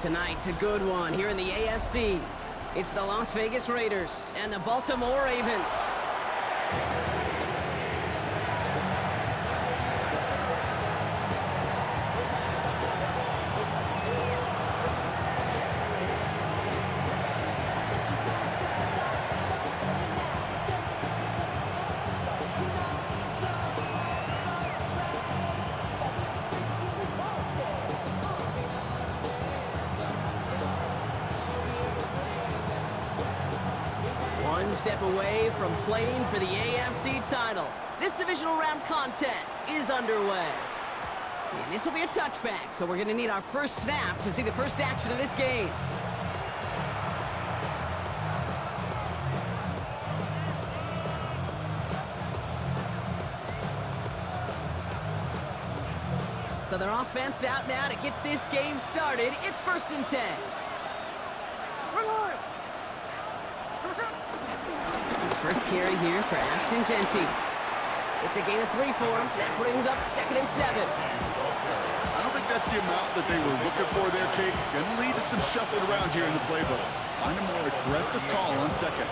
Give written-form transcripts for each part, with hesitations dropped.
Tonight's a good one here in the AFC. It's the Las Vegas Raiders and the Baltimore Ravens. One step away from playing for the AFC title. This divisional round contest is underway. And this will be a touchback, so we're going to need our first snap to see the first action of this game. So their offense out now to get this game started. It's 1st and 10. First carry here for Ashton Genty. It's a gain of 3 for him. That brings up 2nd and 7. I don't think that's the amount that they were looking for there, Kate. Going to lead to some shuffling around here in the playbook. Find a more aggressive call on 2nd.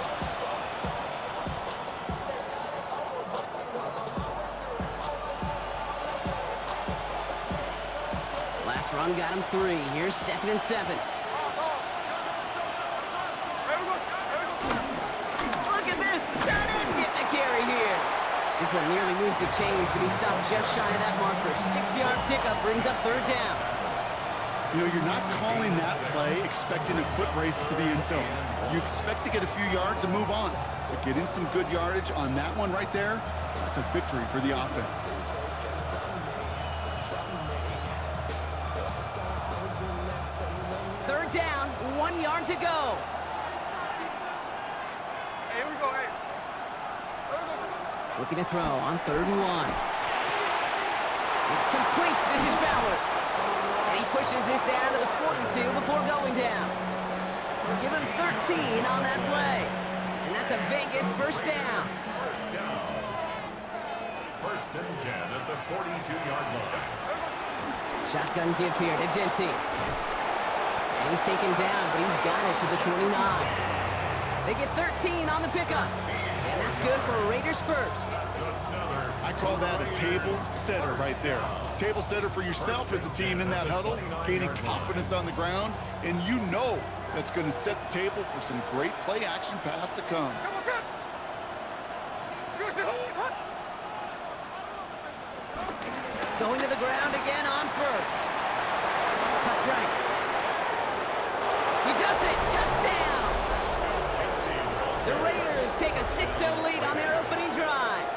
Last run got him 3. Here's 2nd and 7. This one nearly moves the chains, but he stopped just shy of that marker. 6-yard pickup brings up 3rd down. You know, you're not calling that play expecting a foot race to the end zone. You expect to get a few yards and move on. So getting some good yardage on that one right there, that's a victory for the offense. Third down, 1 yard to go. Here we go, hey. Looking to throw on 3rd and 1. It's complete. This is Bowers. And he pushes this down to the 42 before going down. Give him 13 on that play. And that's a Vegas first down. First down. 1st and 10 at the 42-yard line. Shotgun give here to Genty. And he's taken down, but he's got it to the 29. They get 13 on the pickup. And that's good for Raiders first. I call that a table setter right there. Table setter for yourself as a team in that huddle, gaining confidence on the ground, and you know that's going to set the table for some great play action pass to come. Going to the ground again on 1st. Cuts right. He does it. Touchdown. The Raiders take a 6-0 lead on their opening drive.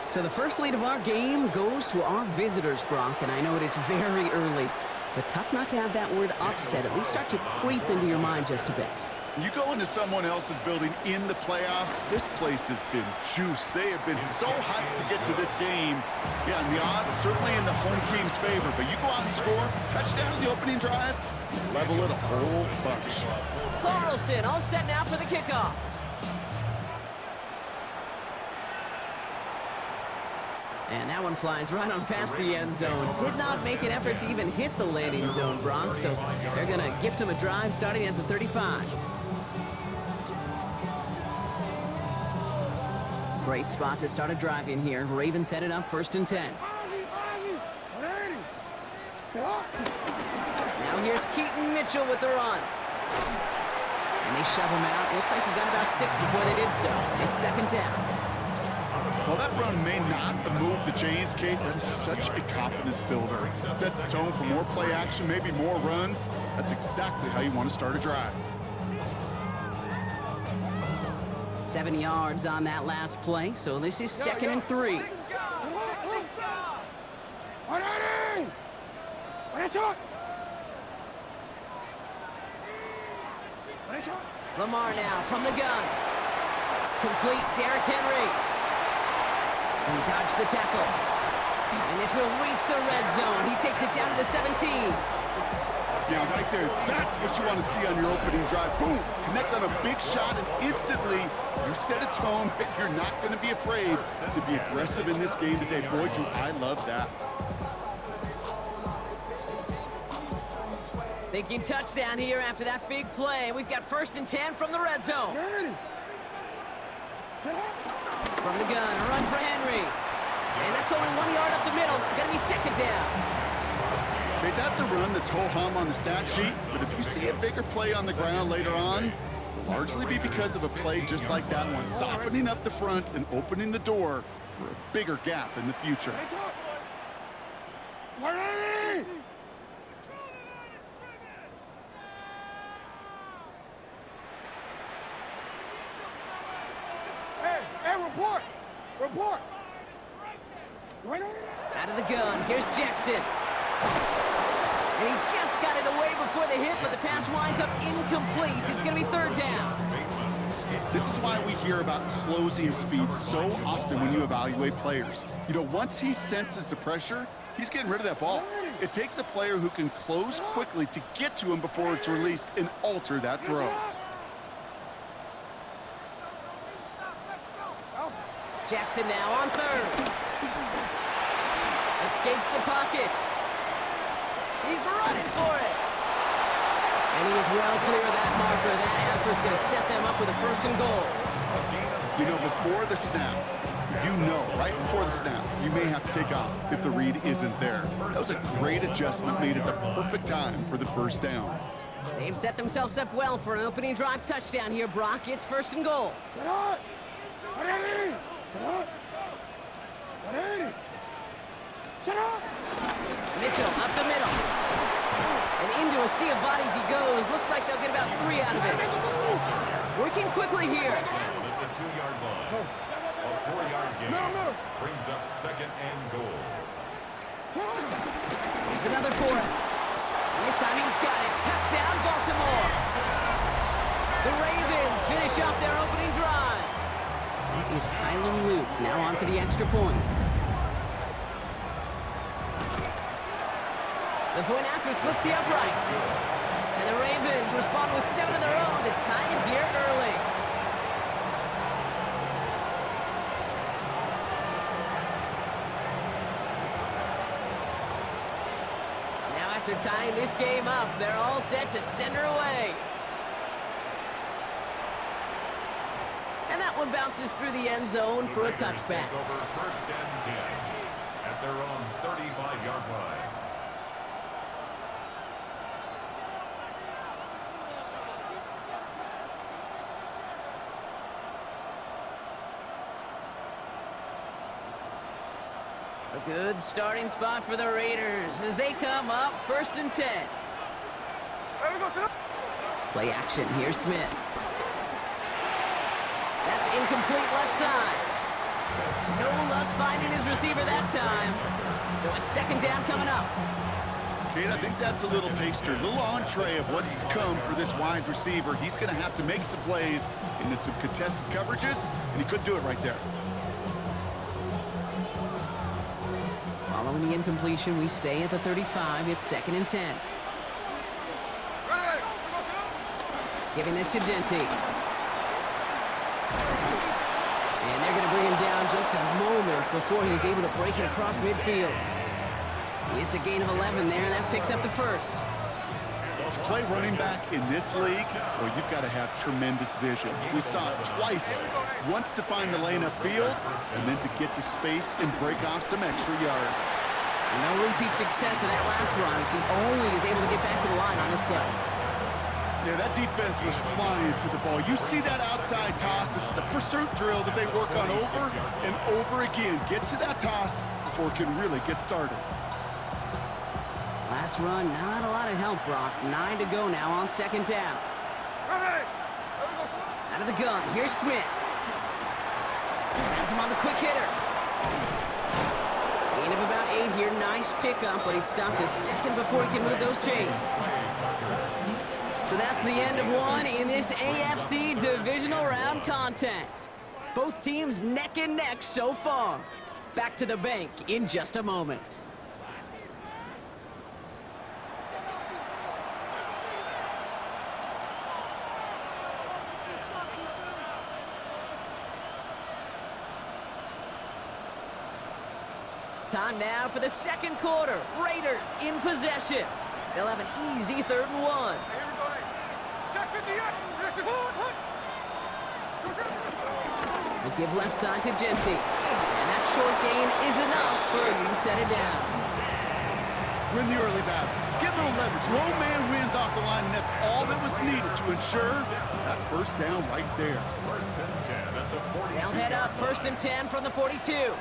So the first lead of our game goes to our visitors, Brock, and I know it is very early, but tough not to have that word upset at least start to creep into your mind just a bit. You go into someone else's building in the playoffs, this place has been juice. They have been so hyped to get to this game. Yeah, and the odds certainly in the home team's favor, but you go out and score, touchdown in the opening drive, level it a whole bunch. Carlson all set now for the kickoff. And that one flies right on past the end zone. Did not make an effort to even hit the landing zone, Brock, so they're going to gift him a drive starting at the 35. Great spot to start a drive in here. Ravens headed up 1st and 10. Now here's Keaton Mitchell with the run. And they shove him out. Looks like he got about 6 before they did so. It's 2nd down. Well, that run may not move the chains, Kate. That is such a confidence builder. It sets the tone for more play action, maybe more runs. That's exactly how you want to start a drive. 7 yards on that last play, so this is 2nd and 3. Lamar now from the gun. Complete, Derrick Henry. He dodged the tackle. And this will reach the red zone. He takes it down to the 17. Yeah, right there. That's what you want to see on your opening drive. Boom! Connect on a big shot, and instantly you set a tone that you're not going to be afraid to be aggressive in this game today. Boy, do I love that. Thinking touchdown here after that big play. We've got 1st and 10 from the red zone. From the gun, a run for Henry. And that's only 1 yard up the middle. Gonna be 2nd down. Okay, that's a run that's ho-hum on the stat sheet, but if you see a bigger play on the ground later on, it'll largely be because of a play just like that one, softening up the front and opening the door for a bigger gap in the future. Report! Out of the gun, here's Jackson. And he just got it away before the hit, but the pass winds up incomplete. It's going to be 3rd down. This is why we hear about closing speed so often when you evaluate players. You know, once he senses the pressure, he's getting rid of that ball. It takes a player who can close quickly to get to him before it's released and alter that throw. Jackson now on 3rd. Escapes the pocket. He's running for it. And he is well clear of that marker. That effort's going to set them up with a 1st and goal. You know, before the snap, right before the snap, you may have to take off if the read isn't there. That was a great adjustment made at the perfect time for the 1st down. They've set themselves up well for an opening drive touchdown here, Brock. It's 1st and goal. Mitchell up the middle. And into a sea of bodies he goes. Looks like they'll get about 3 out of it. Working quickly here. At the 2-yard line. A 4-yard gain brings up 2nd and goal. Here's another for him. And this time he's got it. Touchdown, Baltimore. The Ravens finish off their opening drive. It is Tyler Luke now on for the extra point. The point after splits the uprights. And the Ravens respond with 7 of their own to tie it here early. Now after tying this game up, they're all set to send her away. And that one bounces through the end zone for a touchback. Over 1st and 10 at their own 35-yard line. A good starting spot for the Raiders as they come up 1st and 10. Play action, here's Smith. That's incomplete left side. No luck finding his receiver that time. So it's 2nd down coming up. Kate, I think that's a little taster, a little entree of what's to come for this wide receiver. He's going to have to make some plays into some contested coverages, and he couldn't do it right there. Following the incompletion, we stay at the 35. It's 2nd and 10. Giving this to Genty. And they're going to bring him down just a moment before he's able to break it across midfield. It's a gain of 11 there, and that picks up the 1st. To play running back in this league, well, you've got to have tremendous vision. We saw it twice. Once to find the lane upfield, and then to get to space and break off some extra yards. No repeat success of that last run as he only is able to get back to the line on this play. Yeah, that defense was flying to the ball. You see that outside toss. This is a pursuit drill that they work on over and over again. Get to that toss before it can really get started. Last run, not a lot of help, Brock. 9 to go now on 2nd down. Out of the gun, here's Smith. Has him on the quick hitter. Gain of about 8 here. Nice pickup, but he stopped a second before he can move those chains. So that's the end of one in this AFC divisional round contest. Both teams neck and neck so far. Back to the bank in just a moment. Time now for the 2nd quarter. Raiders in possession. They'll have an easy 3rd and 1. We'll give left side to Genty. And that short gain is enough for a new set of downs. Win the early battle. Get a little leverage. Lone man wins off the line, and that's all that was needed to ensure that 1st down right there. 1st and 10 at the 42. They'll head up 1st and 10 from the 42.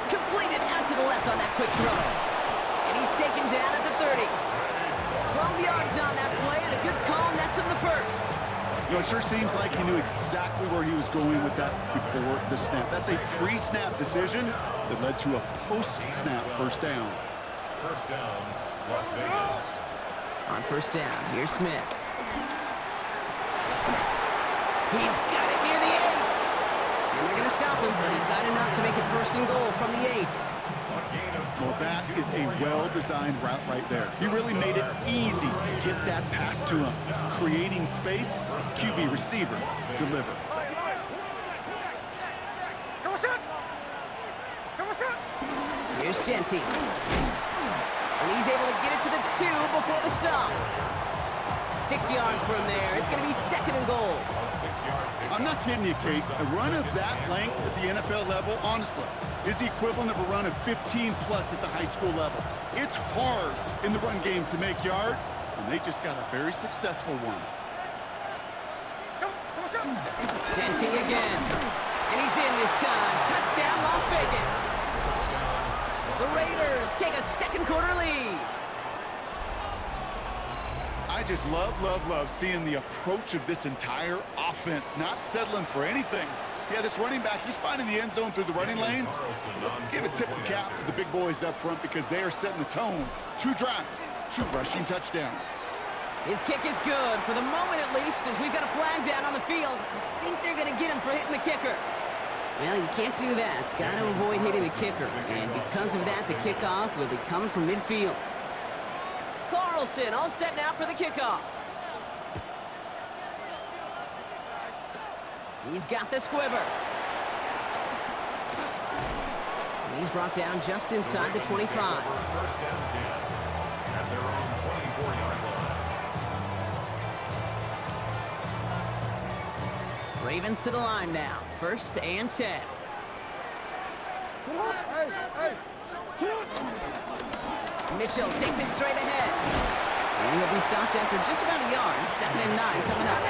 Completed out to the left on that quick throw. And he's taken down at the 30. 12 yards on that play, and a good call nets him the 1st. You know, it sure seems like he knew exactly where he was going with that before the snap. That's a pre-snap decision that led to a post-snap 1st down. 1st down, Las Vegas. On 1st down, here's Smith. He's got it near the 8. And they're going to stop him, but he got enough to make it 1st and goal from the 8. Well, that is a well-designed route right there. He really made it easy to get that pass to him. Creating space, QB receiver, deliver. Here's Genty. And he's able to get it to the 2 before the stop. 6 yards from there. It's going to be 2nd and goal. I'm not kidding you, Kate. A run of that length at the NFL level, honestly, is the equivalent of a run of 15-plus at the high school level. It's hard in the run game to make yards, and they just got a very successful one. Genty again. And he's in this time. Touchdown, Las Vegas. The Raiders take a 2nd quarter lead. I just love seeing the approach of this entire offense, not settling for anything. Yeah, this running back, he's finding the end zone through the running lanes. Let's give a tip of the cap to the big boys up front because they are setting the tone. 2 drives, 2 rushing touchdowns. His kick is good, for the moment at least, as we've got a flag down on the field. I think they're going to get him for hitting the kicker. Well, you can't do that. Got to avoid hitting the kicker. And because of that, the kickoff will be coming from midfield. Carlson all set now for the kickoff. He's got the squiver. And he's brought down just inside the 25. 1st and 10 at their own 24-yard line. Ravens to the line now. 1st and 10. Mitchell takes it straight ahead. And he'll be stopped after just about a yard. 2nd and 9 coming up.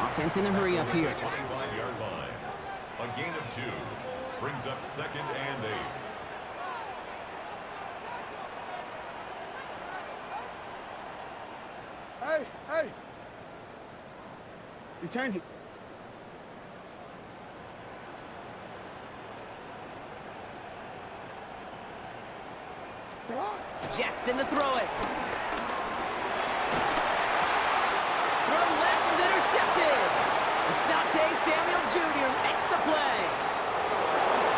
Offense in the hurry up here. 25-yard line. A gain of 2 brings up 2nd and 8. Hey! Return him. Jackson to throw it. Throw left is intercepted. Asante Samuel Jr. makes the play.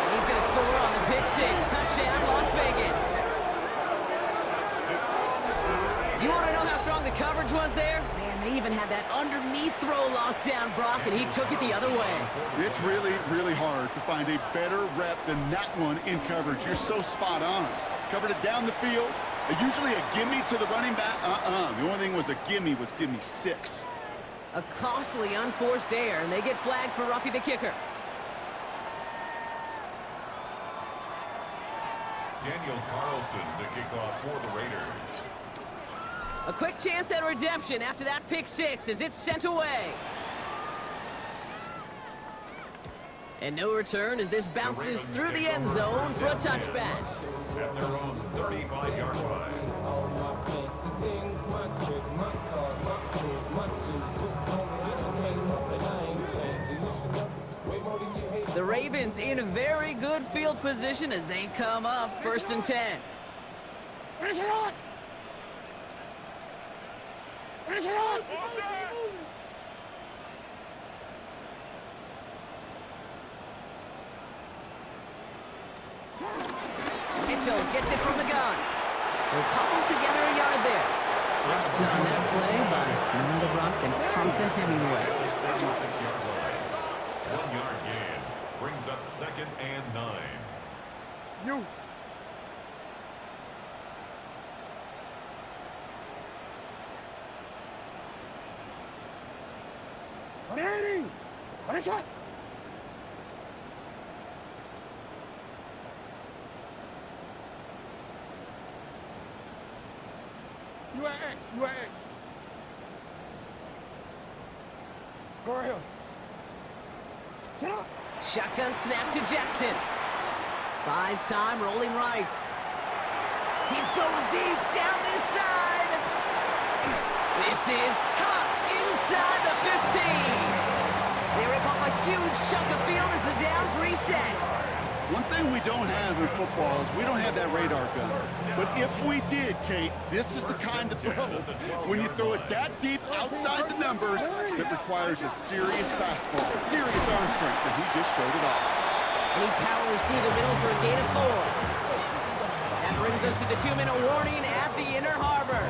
And he's going to score on the pick 6. Touchdown, Las Vegas. You want to know how strong the coverage was there? Man, they even had that underneath throw locked down, Brock, and he took it the other way. It's really hard to find a better rep than that one in coverage. You're so spot on. Covered it down the field. Usually a gimme to the running back. The only thing was a gimme 6. A costly unforced error, and they get flagged for Ruffy the kicker. Daniel Carlson to kick off for the Raiders. A quick chance at redemption after that pick 6 as it's sent away. And no return as this bounces through the end zone for a touchback. At their own 35-yard line. The Ravens in a very good field position as they come up 1st and 10. Mitchell gets it from the gun. They'll cobble together a yard there. Dropped on that play by none other Brock than Tonka Hemingway. 36-yard line. 1 yard gain brings up 2nd and 9. you. Ready! What a shot! You at X, you at X. Go right here. Shut up! Shotgun snap to Jackson. Buys time, rolling right. He's going deep down this side. This is caught inside the 15. They rip off a huge chunk of field as the downs reset. One thing we don't have in football is we don't have that radar gun. But if we did, Kate, this is the kind of throw. When you throw it that deep outside the numbers, it requires a serious fastball, serious arm strength, and he just showed it off. And he powers through the middle for a gain of 4. That brings us to the 2-minute warning at the Inner Harbor.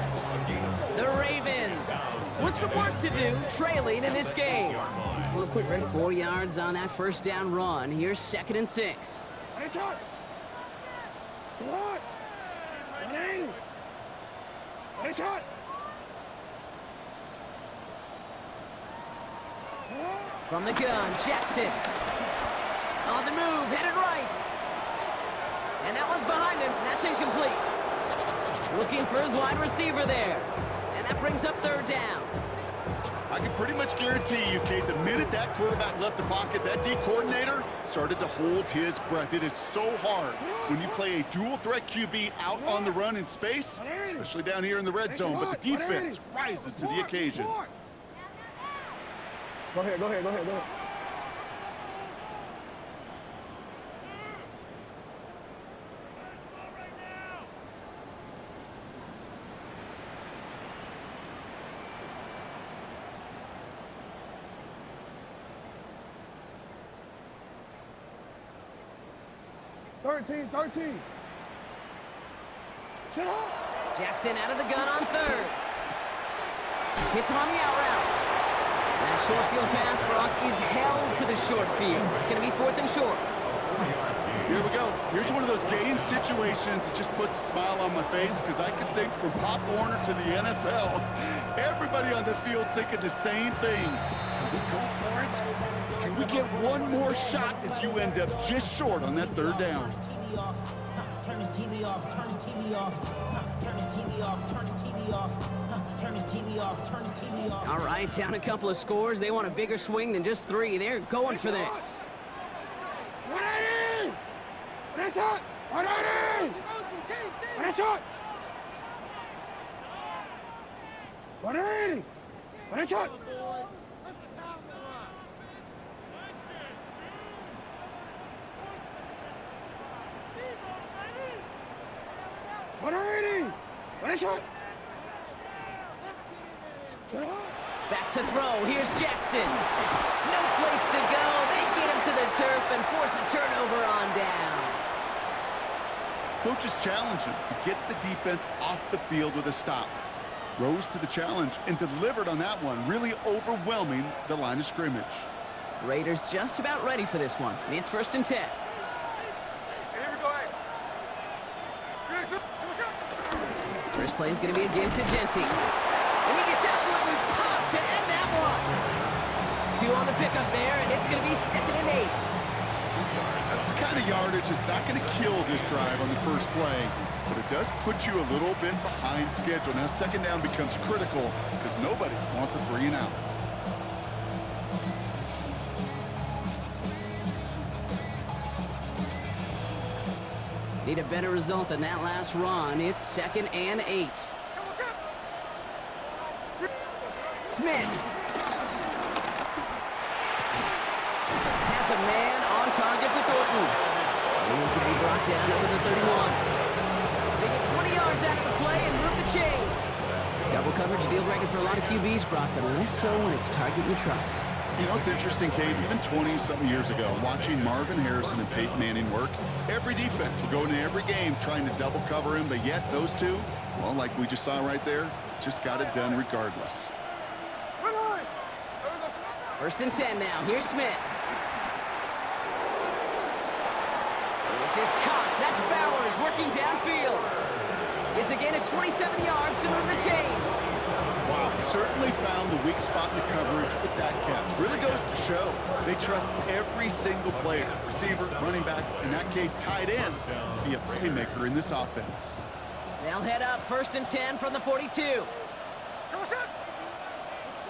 The Ravens with some work to do, trailing in this game. Real quick, ready? 4 yards on that first down run. Here's 2nd and 6. Ready, shot! Come on! Ready! Ready, shot! From the gun, Jackson. On the move, headed right. And that one's behind him. That's incomplete. Looking for his wide receiver there. And that brings up 3rd down. I can pretty much guarantee you, Kate, the minute that quarterback left the pocket, that D coordinator started to hold his breath. It is so hard when you play a dual-threat QB out on the run in space, especially down here in the red zone, but the defense rises to the occasion. Go ahead, go ahead, go ahead, go ahead. Thirteen. Shut up! Jackson out of the gun on 3rd. Hits him on the out route. That short field pass, Brock, is held to the short field. It's going to be 4th and short. Here we go. Here's one of those game situations that just puts a smile on my face because I can think from Pop Warner to the NFL, everybody on the field thinking the same thing. Can we go for it? Can we get one more shot as you end up just short on that 3rd down? Turn his TV off, turn his TV off, turn his TV off, turn his TV off, turn his TV off, turn his TV off. All right, down a couple of scores. They want a bigger swing than just 3. They're going for this. 180! Ready, shot! 180! Ready, shot! 180! Ready, shot! 180! Ready, shot! Back to throw. Here's Jackson. No place to go. They get him to the turf and force a turnover on downs. Coach is challenging to get the defense off the field with a stop. Rose to the challenge and delivered on that one, really overwhelming the line of scrimmage. Raiders just about ready for this one. It's 1st and 10. First play is going to be again to Genty. And he gets absolutely popped to end that one. 2 on the pickup there, and it's going to be 2nd and 8. That's the kind of yardage that's not going to kill this drive on the first play, but it does put you a little bit behind schedule. Now 2nd down becomes critical because nobody wants a 3 and out. Need a better result than that last run. It's 2nd and 8. Smith has a man on target to Thornton. And he's going to be brought down up at the 31. They get 20 yards out of the play and move the chains. Double coverage deal breaker for a lot of QBs, Brock, but less so when it's a target you trust. You know, it's interesting, Kate, even 20-something years ago, watching Marvin Harrison and Peyton Manning work, every defense will go into every game trying to double cover him, but yet those two, well, like we just saw right there, just got it done regardless. 1st and 10 now. Here's Smith. This is Cox. That's back. looking downfield. It's again at 27 yards to move the chains. Wow, certainly found the weak spot in the coverage with that catch. Really goes to show they trust every single player, receiver, running back, in that case tight end, to be a playmaker in this offense. They'll head up 1st and 10 from the 42.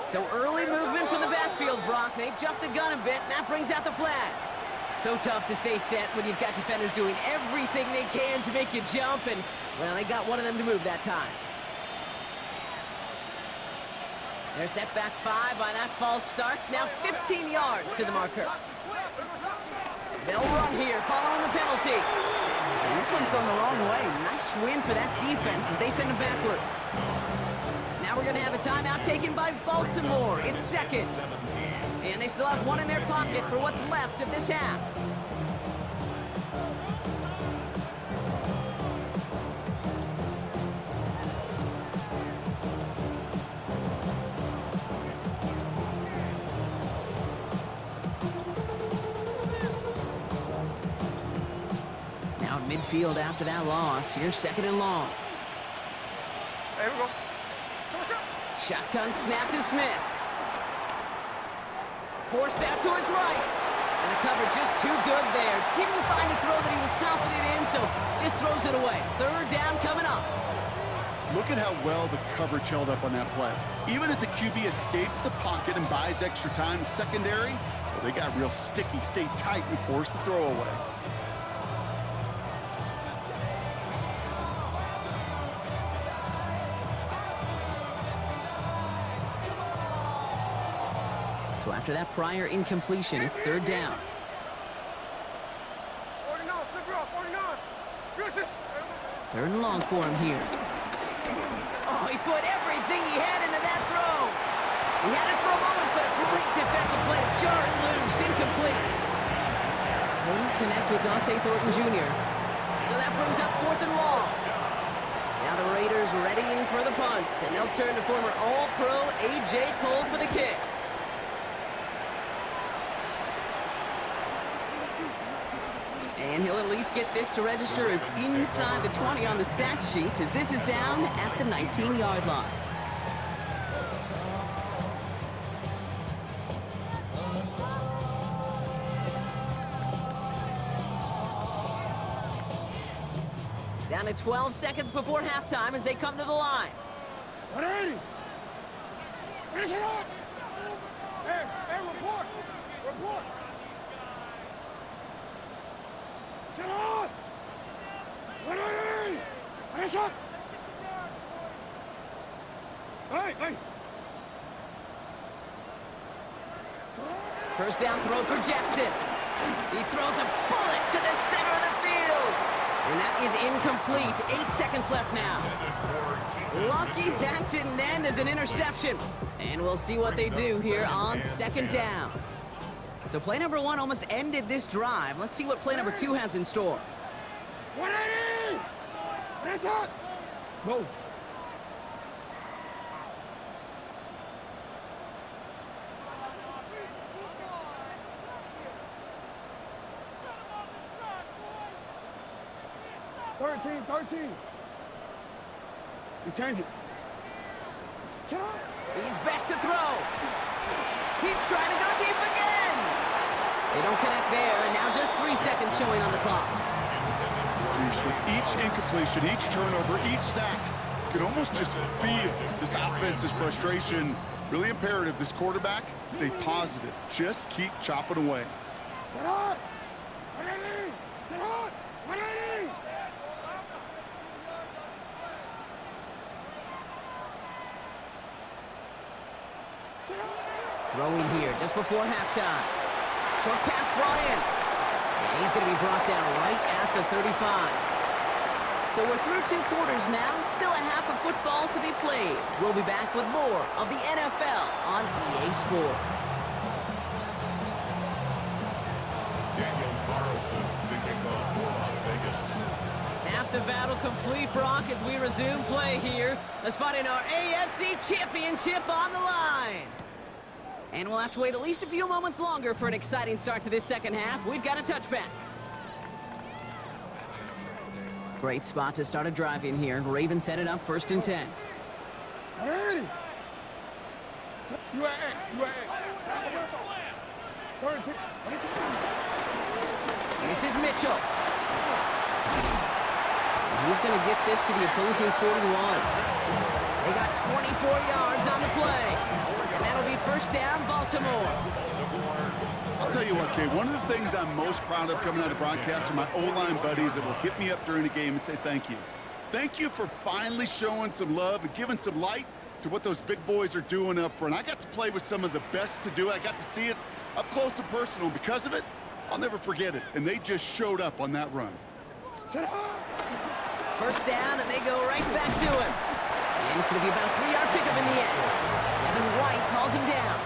So early movement from the backfield, Brock. They jumped the gun a bit, and that brings out the flag. So tough to stay set when you've got defenders doing everything they can to make you jump, and, well, they got one of them to move that time. They're set back 5 by that false start. Now 15 yards to the marker. They'll run here following the penalty. And this one's going the wrong way. Nice win for that defense as they send it backwards. Now we're going to have a timeout taken by Baltimore. It's 2nd. And they still have one in their pocket for what's left of this half. Now midfield after that loss. Here's 2nd and long. Here we go. Shotgun snap to Smith. Forced out to his right. And the cover just too good there. Didn't find a throw that he was confident in, so just throws it away. 3rd down coming up. Look at how well the coverage held up on that play. Even as the QB escapes the pocket and buys extra time secondary, well, they got real sticky, stayed tight, and forced the throw away. So after that prior incompletion, it's 3rd down. 3rd and long for him here. Oh, he put everything he had into that throw. He had it for a moment, but a great defensive play to jar it loose. Incomplete. Couldn't connect with Dante Thornton Jr. So that brings up 4th and long. Now the Raiders readying for the punt, and they'll turn to former All-Pro A.J. Cole for the kick. And he'll at least get this to register as inside the 20 on the stat sheet, as this is down at the 19-yard line. Down to 12 seconds before halftime as they come to the line. 180. Finish it up. Hey, report. Report. Sit on. 180. Finish up. Hey. First down throw for Jackson. He throws a bullet to the center of the field. And that is incomplete. 8 seconds left now. Lucky that didn't end as an interception. And we'll see what they do here on 2nd down. So play number 1 almost ended this drive. Let's see what play number 2 has in store. 180. Finish up. Move. Thirteen. You change it. He's back to throw. He's trying to go deep again. They don't connect there, and now just 3 seconds showing on the clock. With each incompletion, each turnover, each sack, you can almost just feel this offense's frustration. Really imperative, this quarterback, stay positive. Just keep chopping away. Sit on. 180. Sit on. 180. Throwing here just before halftime. Short pass brought in. And he's going to be brought down right at the 35. So we're through 2 quarters now. Still a half of football to be played. We'll be back with more of the NFL on EA Sports. Daniel Carlson to kick off for Las Vegas. Half the battle complete, Brock, as we resume play here. A spot in our AFC Championship on the line. And we'll have to wait at least a few moments longer for an exciting start to this second half. We've got a touchback. Great spot to start a drive in here. Ravens set it up 1st and 10. Ready? UAA. 13. This is Mitchell. He's going to get this to the opposing 41. They got 24 yards on the play. And that'll be 1st down, Baltimore. I'll tell you what, Kate, one of the things I'm most proud of coming out of broadcast are my O-line buddies that will hit me up during the game and say thank you. Thank you for finally showing some love and giving some light to what those big boys are doing up front. I got to play with some of the best to do it. I got to see it up close and personal. Because of it, I'll never forget it. And they just showed up on that run. 1st down, and they go right back to him. And it's going to be about a 3-yard pickup in the end. Evan White hauls him down.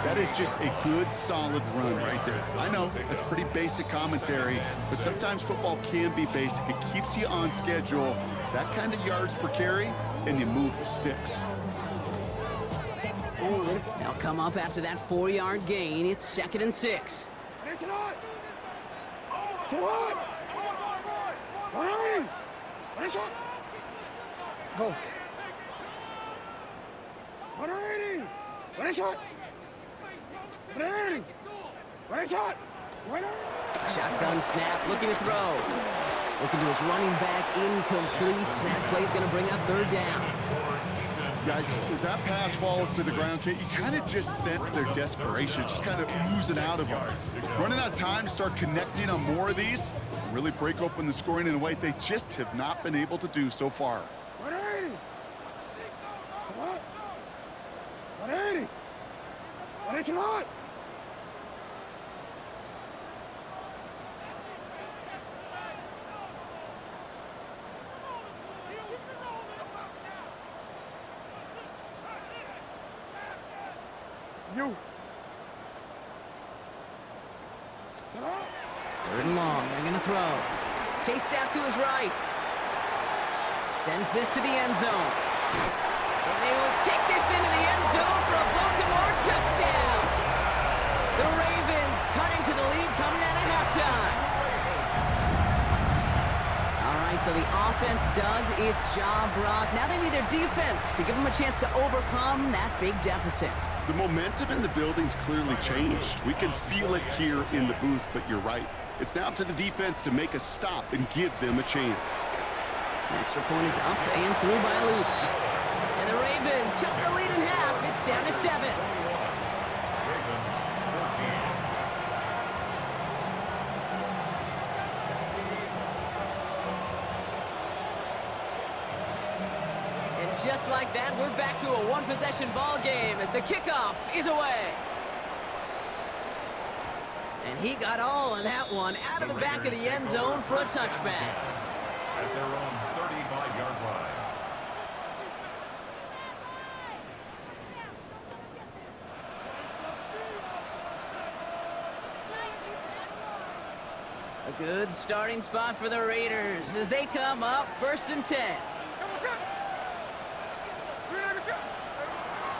That is just a good, solid run right there. I know, that's pretty basic commentary, but sometimes football can be basic. It keeps you on schedule, that kind of yards per carry, and you move the sticks. They'll come up after that 4-yard gain. It's 2nd and 6. Go. 180. Ready, shot. Ready. Ready, shot. Shotgun snap, looking to throw. Looking to his running back, incomplete. That play's going to bring up 3rd down. Yikes, as that pass falls to the ground, Kate, you kind of just sense their desperation, just kind of oozing out of them. Running out of time to start connecting on more of these, and really break open the scoring in a way they just have not been able to do so far. 180. 180. 180 shot. You. 3rd and long, they're going to throw. Chased out to his right. Sends this to the end zone. And they will take this into the end zone for a Baltimore touchdown. The Ravens cut into the lead coming out of halftime. All right, so the offense does its job, Brock. Now they need their defense to give them a chance to overcome that big deficit. The momentum in the building's clearly changed. We can feel it here in the booth, but you're right. It's now up to the defense to make a stop and give them a chance. Extra point is up and through by Luke. And the Ravens chop the lead in half. It's down to 7. Ravens 14. And just like that, we're back to a one-possession ball game as the kickoff is away. And he got all of that one out of the back of the end zone for a touchback. At their own 35-yard line. A good starting spot for the Raiders as they come up 1st and 10.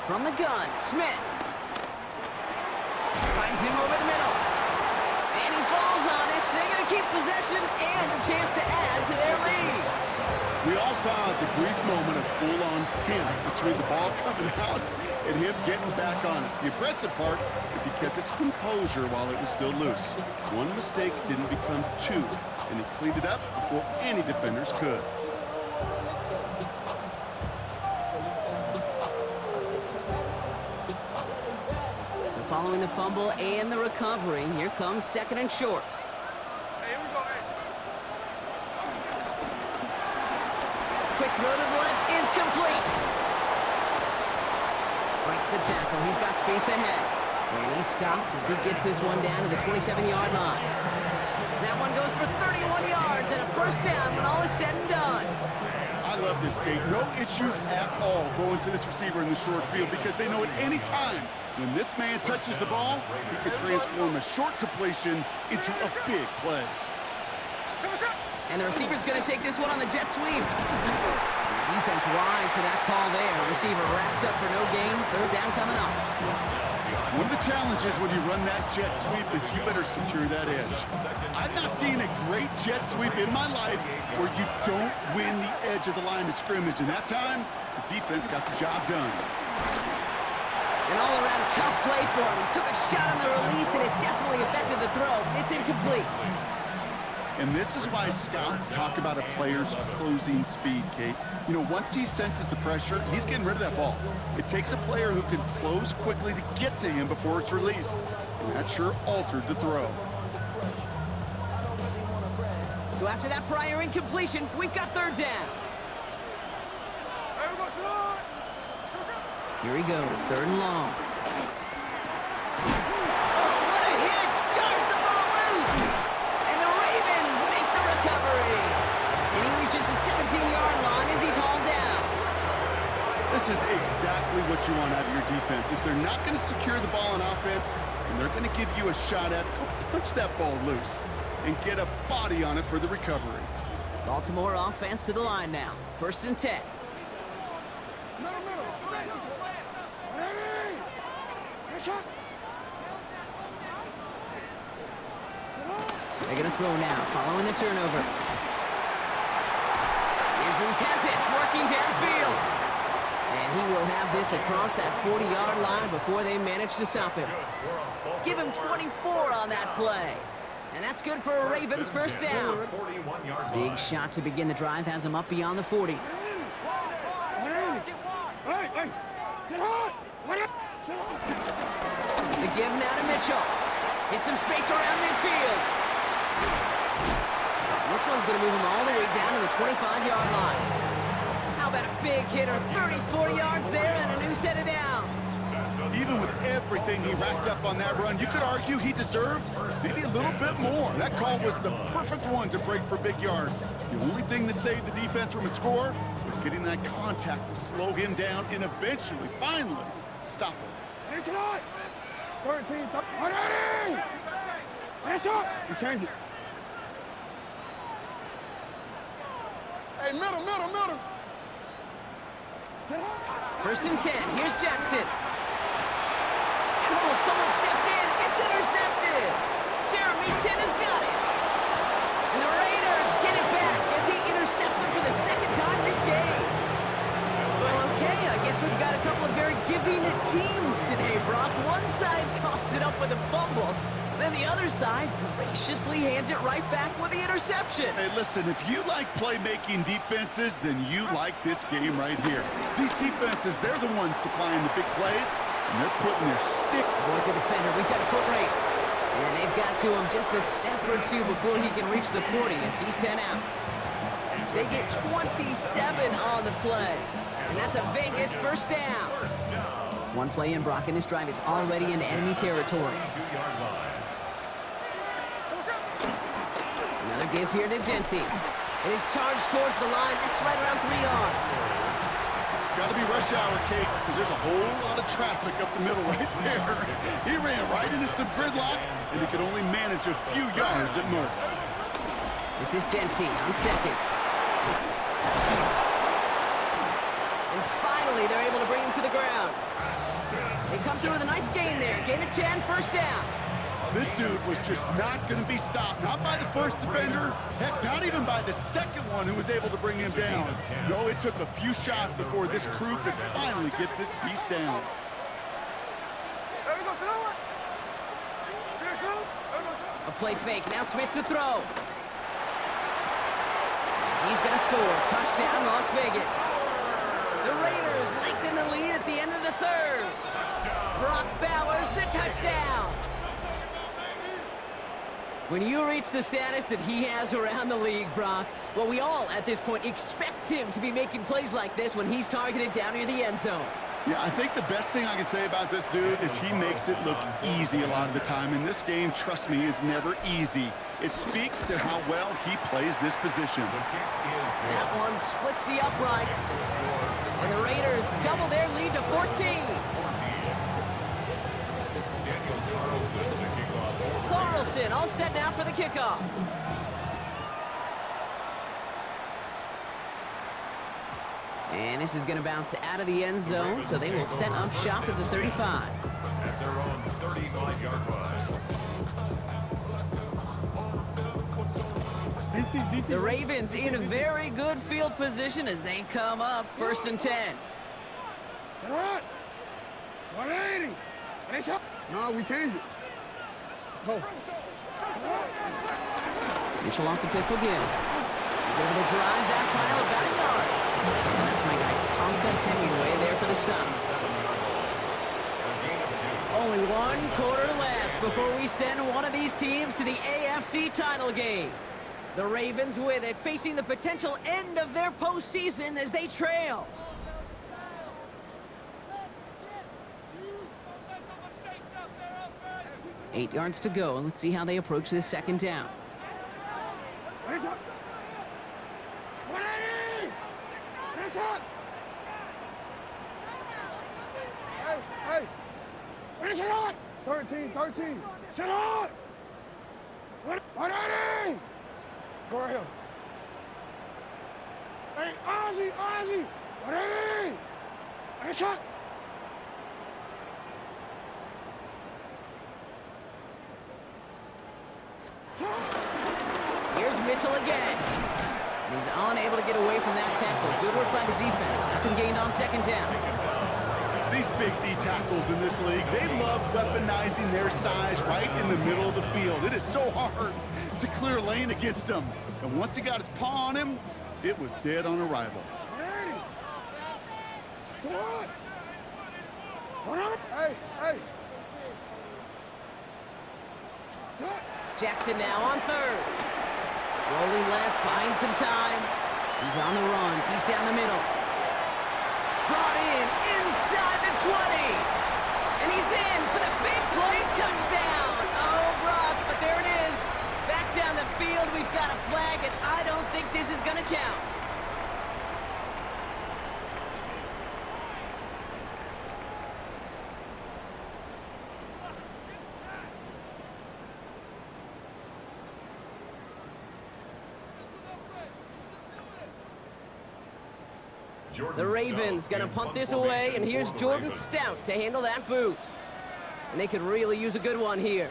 From the gun, Smith. Finds him over the middle. And he falls on it, so they're going to keep possession and a chance to add to their lead. We all saw the brief moment of full-on panic between the ball coming out and him getting back on it. The impressive part is he kept his composure while it was still loose. One mistake didn't become 2, and he cleaned it up before any defenders could. So following the fumble and the recovery, here comes 2nd and short. Quick throw to the left is complete. Breaks the tackle. He's got space ahead. And he's stopped as he gets this one down to the 27-yard line. That one goes for 31 yards and a 1st down when all is said and done. I love this, Kate. No issues at all going to this receiver in the short field because they know at any time when this man touches the ball, he could transform a short completion into a big play. And the receiver's going to take this one on the jet sweep. And the defense wise to that call there. Receiver wrapped up for no gain. 3rd down coming up. One of the challenges when you run that jet sweep is you better secure that edge. I've not seen a great jet sweep in my life where you don't win the edge of the line of scrimmage. And that time, the defense got the job done. An all-around tough play for him. He took a shot on the release, and it definitely affected the throw. It's incomplete. And this is why scouts talk about a player's closing speed, Kate. You know, once he senses the pressure, he's getting rid of that ball. It takes a player who can close quickly to get to him before it's released. And that sure altered the throw. So after that prior incompletion, we've got third down. Here he goes, third and long. Oh, what a hit! Jars the ball loose! And the Ravens make the recovery. And he reaches the 17-yard line as he's hauled down. This is exactly what you want out of your defense. If they're not going to secure the ball on offense, and they're going to give you a shot at it, go punch that ball loose and get a body on it for the recovery. Baltimore offense to the line now. First and 10. They're going to throw now, following the turnover. Andrews has it, working downfield. And he will have this across that 40-yard line before they manage to stop him. Give him 24 on that play. And that's good for a Ravens first down. Big shot to begin the drive has him up beyond the 40. The give now to Mitchell. Hit some space around midfield. This one's going to move him all the way down to the 25-yard line. How about a big hit or 30, 40 yards there and a new set of downs? Even with everything he racked up on that run, you could argue he deserved maybe a little bit more. That call was the perfect one to break for big yards. The only thing that saved the defense from a score was getting that contact to slow him down and eventually, finally, stop him. It's not. 13, 180. Finish up. You change it. Hey, middle. First and 10. Here's Jackson. And someone stepped in. It's intercepted. Jeremy Chin has got it. And the Raiders get it back as he intercepts him for the second time this game. Well, okay, I guess we've got a couple of very giving teams today, Brock. One side coughs it up with a fumble, then the other side graciously hands it right back with the interception. Hey, listen, if you like playmaking defenses, then you like this game right here. These defenses, they're the ones supplying the big plays, and they're putting their stick. Avoids a defender. We've got a foot race. And they've got to him just a step or two before he can reach the 40 as he's sent out. They get 27 on the play. And that's a Vegas first down. One play in, Brock, and this drive is already into enemy territory. Another give here to Jency. It is charged towards the line. That's right around 3 yards. Got to be rush hour, Kate, because there's a whole lot of traffic up the middle right there. He ran right into some gridlock, and he could only manage a few yards at most. This is Jency on second. And finally, they're able to bring him to the ground. They come through with a nice gain there. Gain of 10, first down. This dude was just not going to be stopped. Not by the first defender. Heck, not even by the second one who was able to bring him down. No, it took a few shots before this crew could finally get this beast down. A play fake. Now Smith to throw. He's going to score. Touchdown, Las Vegas. The Raiders lengthen the lead at the end of the third. Brock Bowers, the touchdown. When you reach the status that he has around the league, Brock, well, we all at this point expect him to be making plays like this when he's targeted down near the end zone. Yeah, I think the best thing I can say about this dude is he makes it look easy a lot of the time. And this game, trust me, is never easy. It speaks to how well he plays this position. That one splits the uprights. And the Raiders double their lead to 14. Carlson all set now for the kickoff. And this is going to bounce out of the end zone, so they will set up shop at the 35. At their own 35-yard line. The Ravens in a very good field position as they come up 1st and 10. What? 180. No, we changed it. Go. Mitchell off the pistol give. He's able to drive that pile about a yard. And that's my guy Tonka Hemingway there for the stop. Only 1 quarter left before we send one of these teams to the AFC title game. The Ravens with it, facing the potential end of their postseason as they trail. Eight yards to go. Let's see how they approach this 2nd down. 180. Hey. Finish it on. 13. Sit on. 180. Go right here. Hey, Ozzy. 180. Finish it. Here's Mitchell again. And he's unable to get away from that tackle. Good work by the defense. Nothing gained on 2nd down. These big D tackles in this league, they love weaponizing their size right in the middle of the field. It is so hard to clear lane against them. And once he got his paw on him, it was dead on arrival. Hey. Jackson now on 3rd. Rolling left, buying some time. He's on the run, deep down the middle. Brought in, inside the 20. And he's in for the big play touchdown. Oh, Brock, but there it is. Back down the field, we've got a flag, and I don't think this is going to count. The Ravens going to punt this away, and here's Jordan Stout to handle that boot. And they could really use a good one here.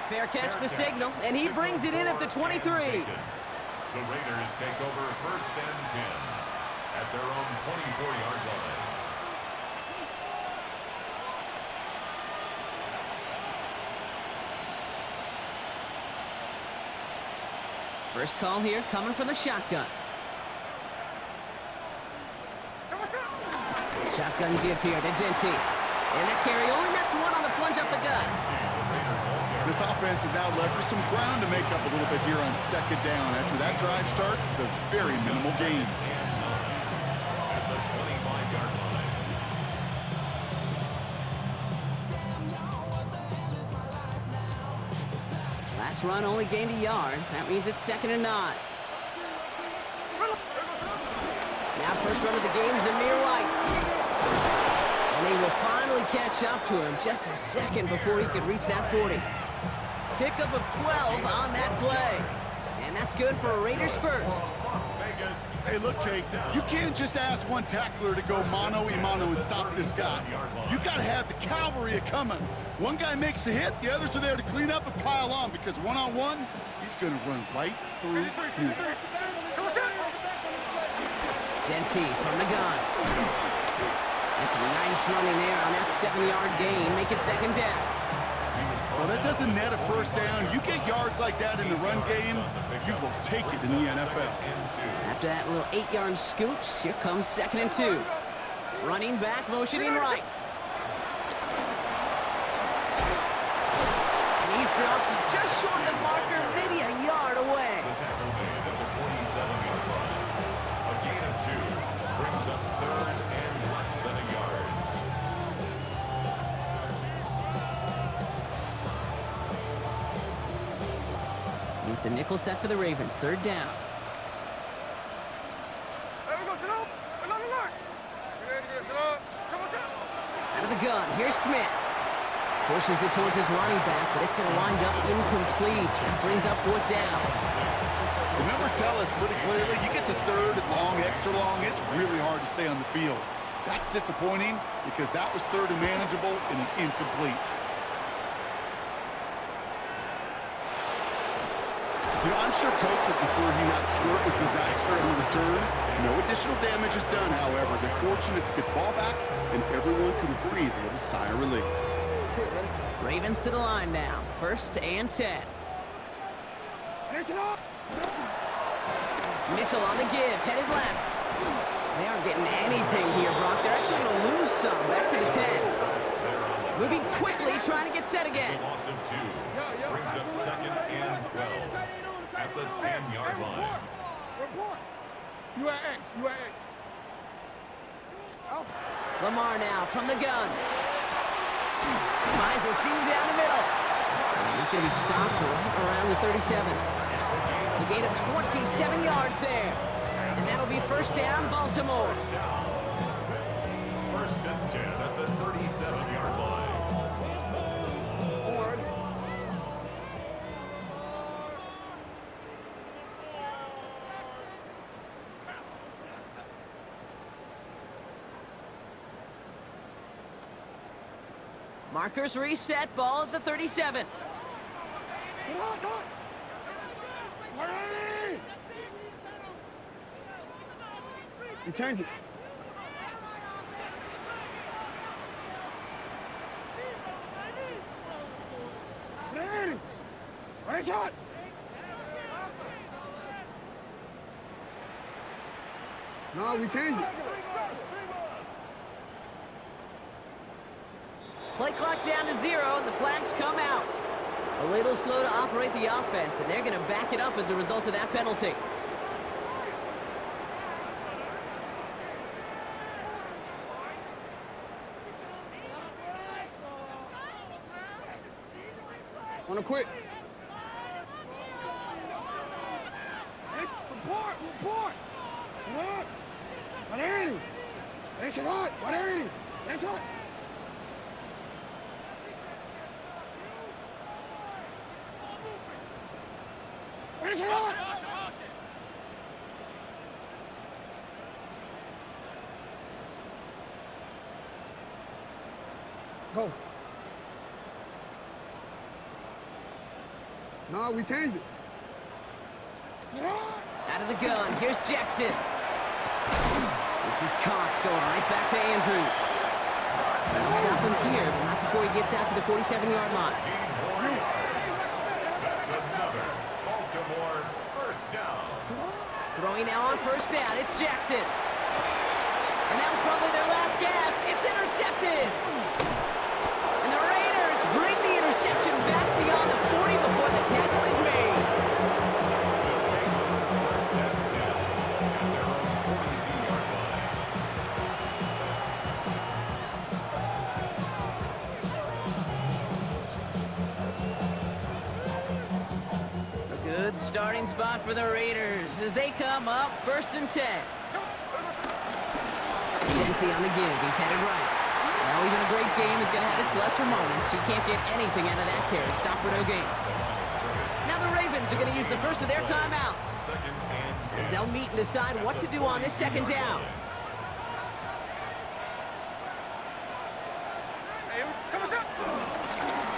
Fair catch the signal, and he brings it in at the 23. The Raiders take over 1st and 10 at their own 24-yard line. First call here coming from the shotgun. Shotgun give here to Genty. And that carry only nets 1 on the plunge up the gut. This offense is now left for some ground to make up a little bit here on 2nd down. After that drive starts with a very minimal gain. At the 25-yard line. Last run only gained a yard. That means it's 2nd and 9. Now first run of the game, Zamir White. And they will finally catch up to him just a second before he could reach that 40. Pickup of 12 on that play. And that's good for Raiders first. Hey, look, Kate, you can't just ask one tackler to go mano-a-mano and stop this guy. You got to have the cavalry coming. One guy makes a hit, the others are there to clean up and pile on, because one-on-one, he's going to run right through you. Genty from the gun. That's a nice running there on that 7-yard gain. Make it 2nd down. Well, that doesn't net a first down. You get yards like that in the run game, you will take it in the NFL. After that little 8-yard scoot, here comes 2nd and 2. Running back, motioning right. And he's dropped just short of the marker, maybe a yard away. The tackle made at the 47-yard line. A gain of 2 brings up 3rd and less than a yard. It's a nickel set for the Ravens, 3rd down. gun. Here's Smith. Pushes it towards his running back, but it's going to wind up incomplete. That brings up 4th down. The numbers tell us pretty clearly, you get to 3rd and long, extra long, it's really hard to stay on the field. That's disappointing because that was 3rd and manageable and an incomplete. You know, I'm sure Coach would prefer he not flirt with disaster on the return. No additional damage is done, however. They're fortunate to get the ball back, and everyone can breathe a little sigh of relief. Ravens to the line now. 1st and 10. Mitchell on the give, headed left. They aren't getting anything here, Brock. They're actually going to lose some. Back to the 10. Moving quickly, trying to get set again. Loss of 2. Brings up 2nd and 12 at the 10-yard line. You at X. You at X. Lamar now from the gun. Finds a seam down the middle. And he's going to be stopped right around the 37. A gain of 27 yards there. And that'll be 1st down, Baltimore. 1st and 10 at the 37-yard line. Markers reset, ball at the 37. You turned it. Right shot. No, we changed it. Play clock down to 0, and the flags come out. A little slow to operate the offense, and they're going to back it up as a result of that penalty. Wanna quit? Report! Report! What? What are you? That's a lot! What are you? That's what? That's a lot! Go. No, we changed it. Out of the gun, here's Jackson. This is Cox going right back to Andrews. They'll stop him here, but not before he gets out to the 47-yard line. That's another Baltimore 1st down. Throwing now on 1st down, it's Jackson. And that was probably their last gasp. It's intercepted. And the Raiders bring the interception back beyond the 40 before the tackle is made. First and 10 at their own 42-yard line. A good starting spot for the Raiders as they come up 1st and 10. Genty on the give, he's headed right. Now even a great game is going to have its lesser moments. You can't get anything out of that carry. Stop for no gain. Now the Ravens are going to use the first of their timeouts as they'll meet and decide what to do on this 2nd down.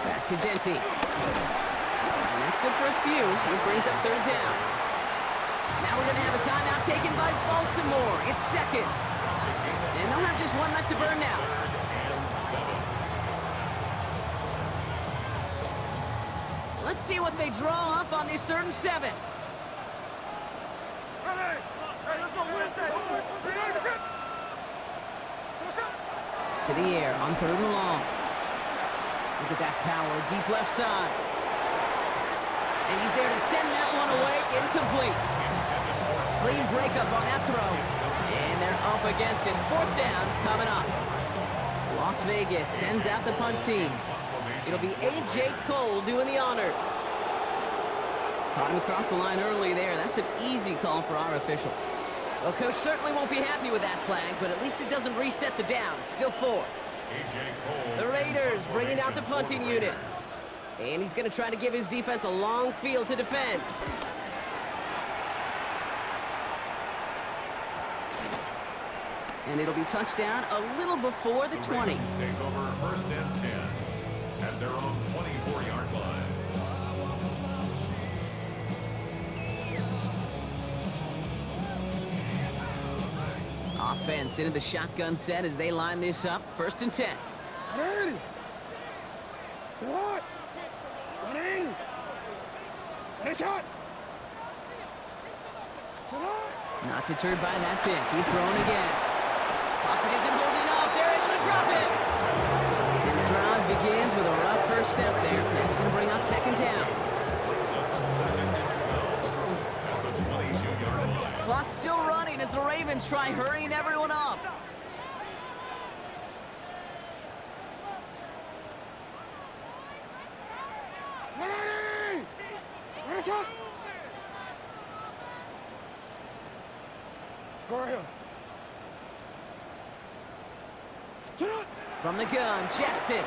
Back to Genty. And that's good for a few. It brings up 3rd down. Now we're going to have a timeout taken by Baltimore. It's 2nd. And they'll have just one left to burn now. Let's see what they draw up on this 3rd and 7. To the air on 3rd and long. Look at that power, deep left side. And he's there to send that one away, incomplete. Clean breakup on that throw. And they're up against it. 4th down coming up. Las Vegas sends out the punt team. It'll be A.J. Cole doing the honors. Caught him across the line early there. That's an easy call for our officials. Well, Coach certainly won't be happy with that flag, but at least it doesn't reset the down. Still 4. The Raiders bringing out the punting unit. And he's going to try to give his defense a long field to defend. And it'll be touchdown a little before the 20. Take over first and 10 at their own 24-yard line. Offense into the shotgun set as they line this up. First and 10. 180. To what? 180. Nice shot. To what? Not deterred by that pick. He's throwing again. Pocket isn't holding up. They're able to drop it. And the drive begins with a rough first step there. That's going to bring up second down. Clock's still running as the Ravens try hurrying everyone up. Go ahead. From the gun, Jackson.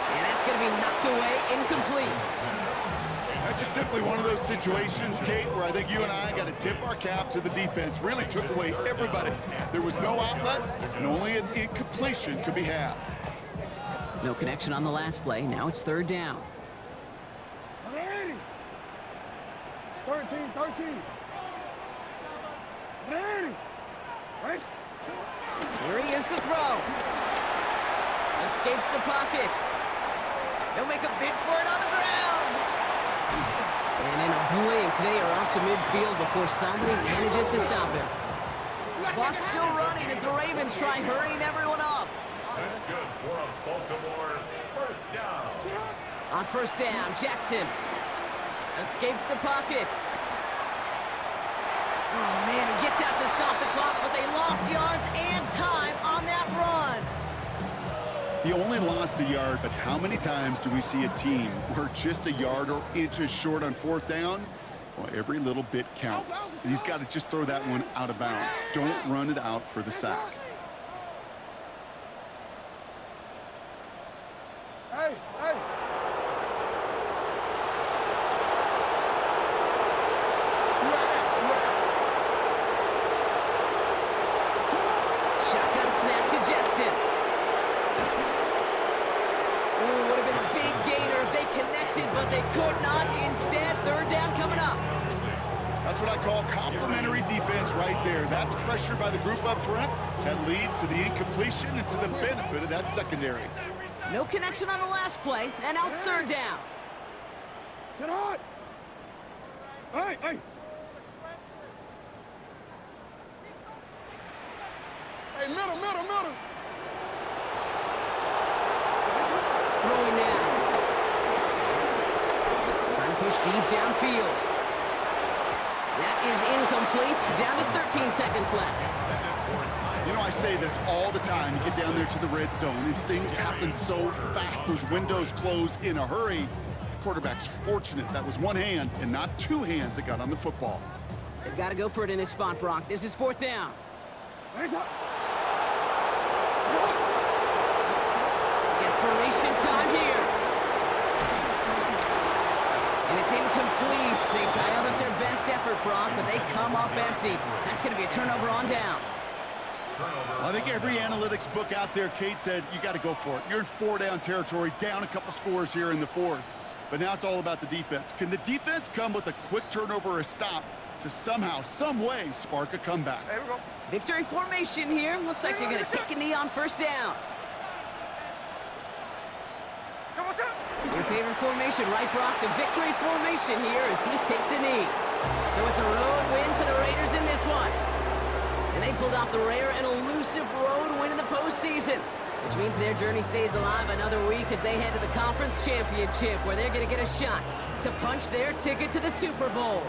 And that's going to be knocked away, incomplete. That's just simply one of those situations, Kate, where I think you and I got to tip our cap to the defense. Really took away everybody. There was no outlet, and only an incompletion could be had. No connection on the last play. Now it's third down. 180. 13. 180. Right. Here he is to throw. Escapes the pocket. They'll make a bid for it on the ground. And in a blink, they are off to midfield before somebody manages to stop him. Clock's still running as the Ravens try hurrying everyone up. That's good for a Baltimore first down. On first down, Jackson escapes the pocket. Oh, man, he gets out to stop the clock, but they lost yards and time on that run. He only lost a yard, but how many times do we see a team where just a yard or inches short on fourth down? Well, every little bit counts. He's got to just throw that one out of bounds. Don't run it out for the sack. Hey. Shotgun snap to Jackson. Ooh, would have been a big gainer if they connected, but they could not. Instead, third down coming up. That's what I call complimentary defense right there. That pressure by the group up front, that leads to the incompletion and to the benefit of that secondary. No connection on the last play, and now it's third down. Sit hot. Hey. Hey, middle. Throwing now. Trying to push deep downfield. That is incomplete. Down to 13 seconds left. You know, I say this all the time. You get down there to the red zone, and things happen so fast. Those windows close in a hurry. The quarterback's fortunate that was one hand and not two hands that got on the football. They've got to go for it in this spot, Brock. This is fourth down. Desperation time here. And it's incomplete. They dialed up their best effort, Brock, but they come up empty. That's going to be a turnover on downs. I think every analytics book out there, Kate, said you got to go for it. You're in four-down territory, down a couple scores here in the fourth. But now it's all about the defense. Can the defense come with a quick turnover or a stop to somehow, some way, spark a comeback? There we go. Victory formation here. Looks like they're going to take a knee on first down. Your favorite formation, right, Brock? The victory formation here as he takes a knee. So it's a road win for the Raiders in this one. And they pulled off the rare and elusive road win in the postseason, which means their journey stays alive another week as they head to the conference championship, where they're going to get a shot to punch their ticket to the Super Bowl.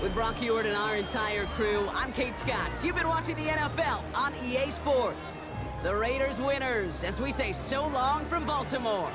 With Brock Ewart and our entire crew, I'm Kate Scott. You've been watching the NFL on EA Sports. The Raiders winners, as we say so long from Baltimore.